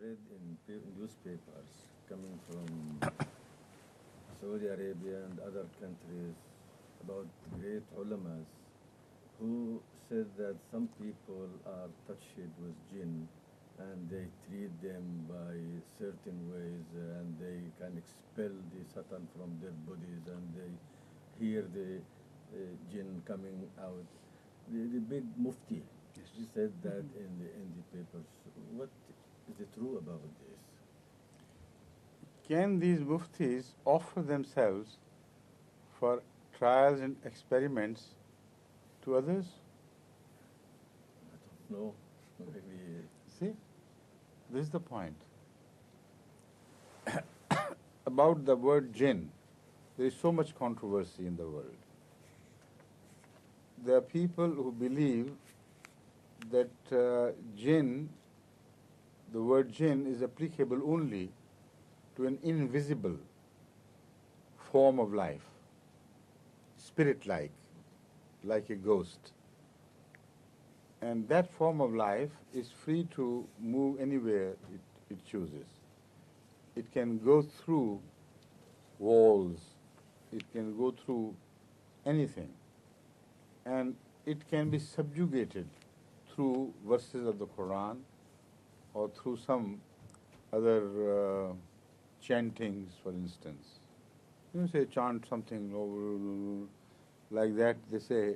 read in newspapers coming from Saudi Arabia and other countries about great ulamas who said that some people are touched with jinn and they treat them by certain ways and they can expel the Satan from their bodies and they hear the jinn coming out. The big mufti, he said that in the papers. What is it true about this? Can these muftis offer themselves for trials and experiments to others? I don't know. Maybe. See, this is the point. About the word jinn, there is so much controversy in the world. There are people who believe that jinn, the word jinn, is applicable only to an invisible form of life, spirit-like, like a ghost. And that form of life is free to move anywhere it chooses. It can go through walls, it can go through anything, and it can be subjugated through verses of the Quran or through some other chantings, for instance. You say chant something like that, they say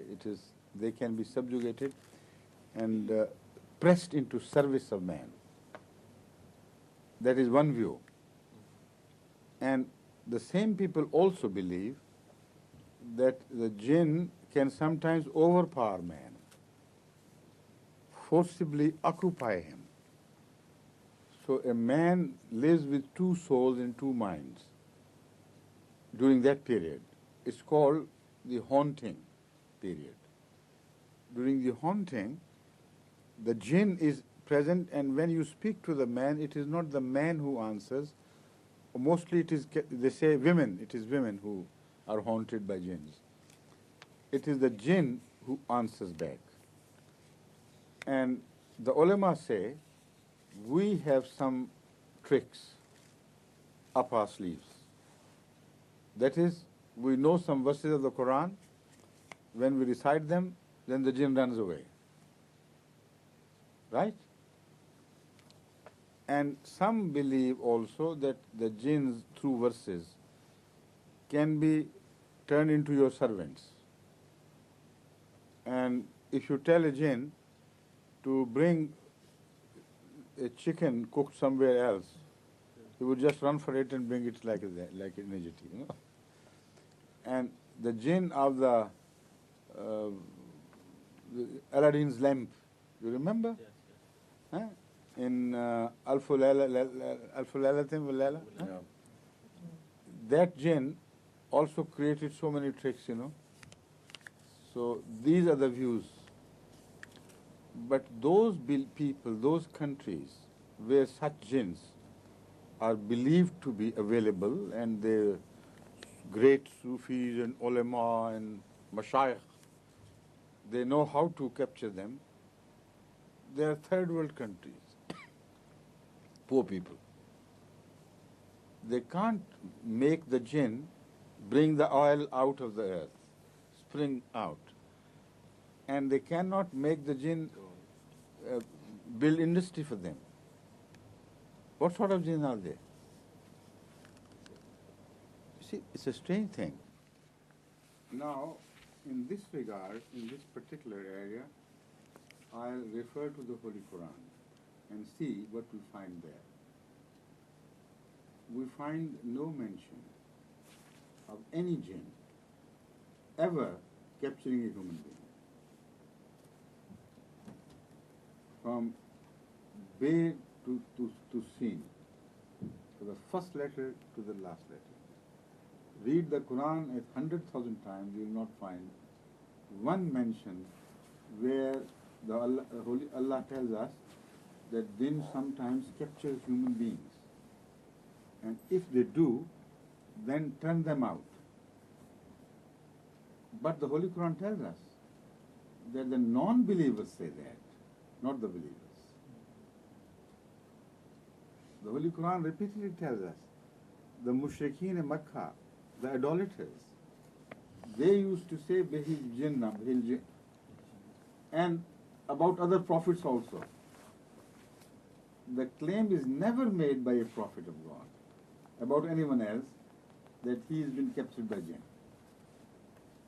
they can be subjugated and pressed into service of man. That is one view. And the same people also believe that the jinn can sometimes overpower man, forcibly occupy him. So a man lives with two souls and two minds during that period. It's called the haunting period. During the haunting, the jinn is present, and when you speak to the man, it is not the man who answers. Mostly it is, they say women, it is women who are haunted by jinns. It is the jinn who answers back. And the ulama say, we have some tricks up our sleeves. That is, we know some verses of the Quran. When we recite them, then the jinn runs away. Right? And some believe also that the jinns, through verses, can be turned into your servants. And if you tell a jinn to bring a chicken cooked somewhere else, he would just run for it and bring it like an agility, you know. And the jinn of the Aladdin's lamp, you remember? Yes, yes. Huh? In Alfu Laylatin wa Layla, huh? Yeah. That jinn also created so many tricks, you know. So these are the views. But those people, those countries where such jinns are believed to be available, and the great Sufis and ulama and Masha'ir, they know how to capture them. They are third world countries, poor people. They can't make the jinn bring the oil out of the earth, spring out. And they cannot make the jinn build industry for them. What sort of jinn are they? You see, it's a strange thing. Now, in this regard, in this particular area, I'll refer to the Holy Quran and see what we find there. We find no mention of any jinn ever capturing a human being. From Bay to Sin, from the first letter to the last letter. Read the Quran 100,000 times, you will not find one mention where Allah tells us that jinn sometimes capture human beings. And if they do, then turn them out. But the Holy Quran tells us that the non-believers say that, not the believers. The Holy Quran repeatedly tells us, the mushrikeen in Makkah, the idolaters, they used to say, Behil Jinnah, Behil Jinn. And about other prophets also. The claim is never made by a prophet of God about anyone else that he has been captured by jinn.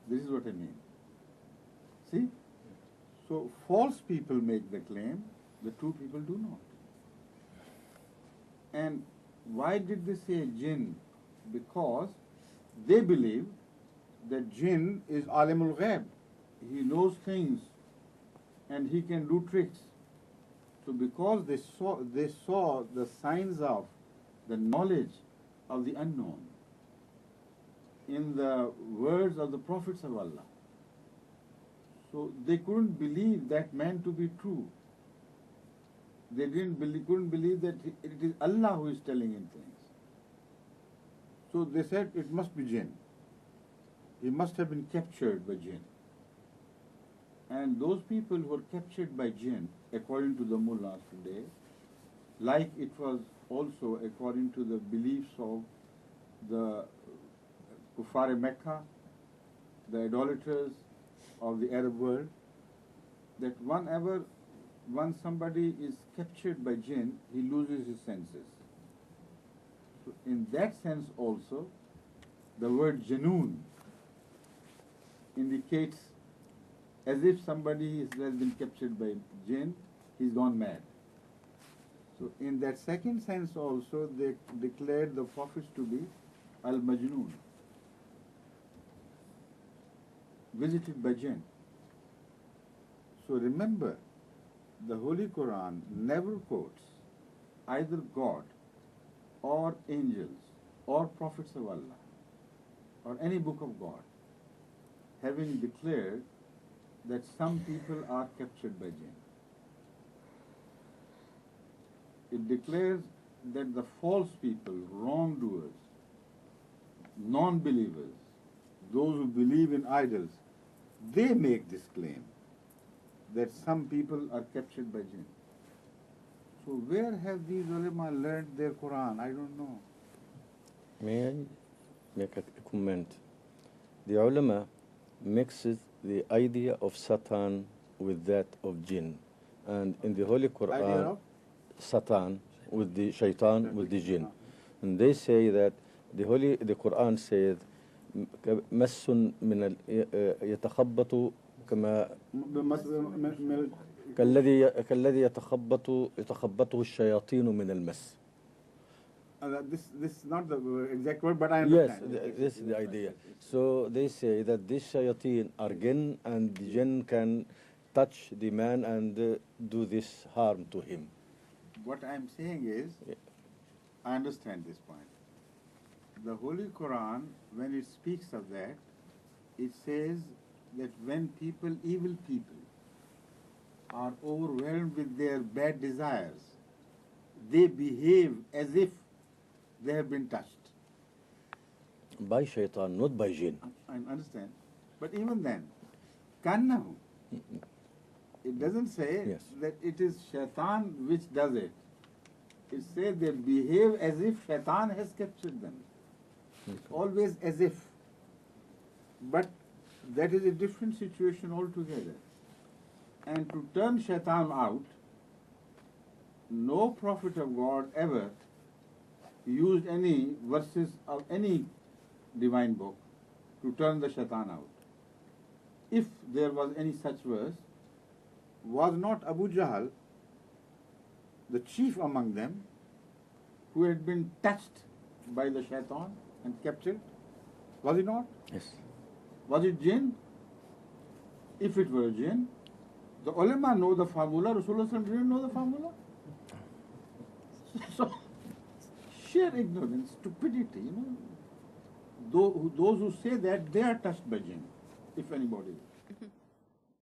This is what I mean. See? So false people make the claim, the true people do not. And why did they say jinn? Because they believe that jinn is alimul ghaib. He knows things and he can do tricks. So because they saw the signs of the knowledge of the unknown in the words of the prophets of Allah, so they couldn't believe that man to be true. They couldn't believe that it is Allah who is telling him things. So they said it must be jinn. He must have been captured by jinn. And those people who were captured by jinn, according to the mullahs today, like it was also according to the beliefs of the Kuffar Mecca, the idolaters of the Arab world, that once somebody is captured by jinn, he loses his senses. So in that sense also, the word janoon indicates as if somebody has been captured by jinn, he's gone mad. So in that second sense also, they declared the prophets to be al-majnoon, visited by jinn. So remember, the Holy Quran never quotes either God or angels or prophets of Allah or any book of God having declared that some people are captured by jinn. It declares that the false people, wrongdoers, non-believers, those who believe in idols, they make this claim that some people are captured by jinn. So where have these ulama learned their Quran? I don't know. May I make a comment? The ulama mixes the idea of Satan with that of jinn. And in the Holy Quran, Satan with the shaitan with the jinn. And they say that the Quran says مس من يتخبط كما كالذي يتخبطه الشياطين من المس. This is not the exact word, but I understand. Yes, this is the idea. So they say that these shayateen are jinn, and the jinn can touch the man and do this harm to him. What I'm saying is, I understand this point. The Holy Quran, when it speaks of that, it says that when evil people, are overwhelmed with their bad desires, they behave as if they have been touched. By shaitan, not by jinn. I understand. But even then, kannahu, it doesn't say that it is shaitan which does it. It says they behave as if shaitan has captured them. It's always as if. But that is a different situation altogether. And to turn shaitan out, no prophet of God ever used any verses of any divine book to turn the shaitan out. If there was any such verse, was not Abu Jahl, the chief among them, who had been touched by the shaitan and captured? Was he not? Yes. Was it jinn? If it were jinn, the ulama know the formula, Rasulullah didn't know the formula. So, sheer ignorance, stupidity, Those who say that, they are touched by jinn, if anybody is.